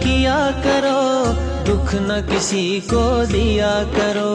किया करो, दुख न किसी को दिया करो।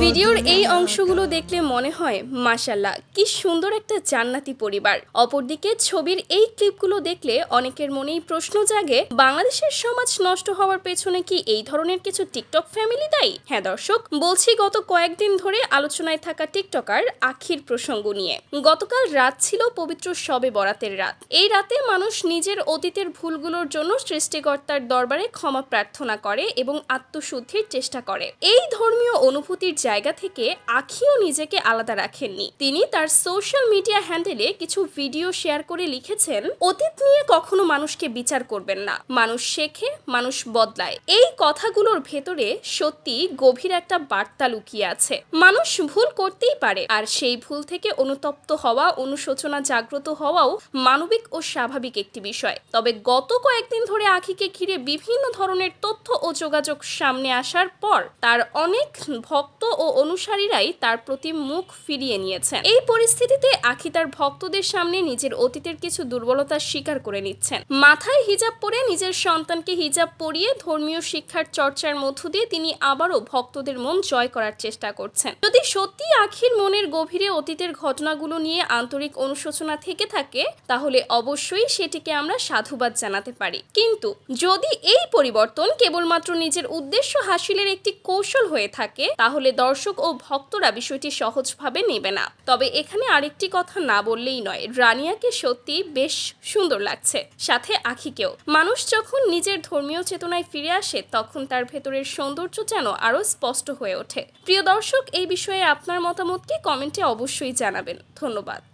ভিডিওর এই অংশগুলো দেখলে মনে হয় মাশাআল্লাহ কি সুন্দর একটা জান্নাতি পরিবার। অপরদিকে ছবির এই ক্লিপগুলো দেখলে অনেকের মনেই প্রশ্ন জাগে, বাংলাদেশের সমাজ নষ্ট হওয়ার পেছনে কি এই ধরনের কিছু টিকটক ফ্যামিলি দায়ী? হ্যাঁ দর্শক, বলছি গত কয়েকদিন ধরে আলোচনায় থাকা টিকটকার আখির প্রসঙ্গ নিয়ে। গতকাল রাত ছিল পবিত্র শবে বরাতের রাত। এই রাতে মানুষ নিজের অতীতের ভুলগুলোর জন্য সৃষ্টিকর্তার দরবারে ক্ষমা প্রার্থনা করে এবং আত্মশুদ্ধির চেষ্টা করে। এই ধর্মীয় অনুভূতির জায়গা থেকে আখিও নিজেকে আলাদা রাখেননি। তিনি তার সোশ্যাল মিডিয়া হ্যান্ডেলে কিছু ভিডিও শেয়ার করে লিখেছেন, অতীত নিয়ে কখনো মানুষকে বিচার করবেন না, মানুষ শেখে, মানুষ বদলায়। এই কথাগুলোর ভেতরে সত্যি গভীর একটা বার্তা লুকিয়ে আছে। মানুষ ভুল করতেই পারে, আর সেই ভুল থেকে অনুতপ্ত হওয়া, অনুশোচনা জাগ্রত হওয়াও মানবিক ও স্বাভাবিক একটি বিষয়। তবে গত কয়েকদিন ধরে আখিকে ঘিরে বিভিন্ন ধরনের তথ্য ও যোগাযোগ সামনে আসার পর তার অনেক ভক্ত ও অনুসারীরাই তার প্রতি মুখ ফিরিয়ে নিয়েছেন। এই পরিস্থিতিতে আখি তার ভক্তদের সামনে নিজের অতীতের কিছু দুর্বলতা স্বীকার করে নিচ্ছেন। মাথায় হিজাব পরে নিজের সন্তানকে হিজাব পরিয়ে ধর্মীয় শিক্ষার চর্চার মধ্য দিয়ে তিনি আবারও ভক্তদের মন জয় করার চেষ্টা করছেন। যদি সত্যি আখির মনের গভীরে অতীতের ঘটনাগুলো নিয়ে আন্তরিক অনুশোচনা থেকে থাকে, তাহলে অবশ্যই সেটিকে আমরা সাধুবাদ জানাতে পারি। কিন্তু যদি এই পরিবর্তন কেবলমাত্র নিজের উদ্দেশ্য হাসিলের একটি কৌশল হয়ে থাকে, তাহলে দর্শক ও ভক্তরা বিষয়টি সহজভাবে নেবে না। তবে এখানে আরেকটি কথা না বললেই নয়, রানিয়াকে সত্যি বেশ সুন্দর লাগছে, সাথে আখিকেও। মানুষ যখন নিজের ধর্মীয় চেতনায় ফিরে আসে, তখন তার ভেতরের সৌন্দর্য যেন আরো স্পষ্ট হয়ে ওঠে। প্রিয় দর্শক, এই বিষয়ে আপনার মতামতকে কমেন্টে অবশ্যই জানাবেন। ধন্যবাদ।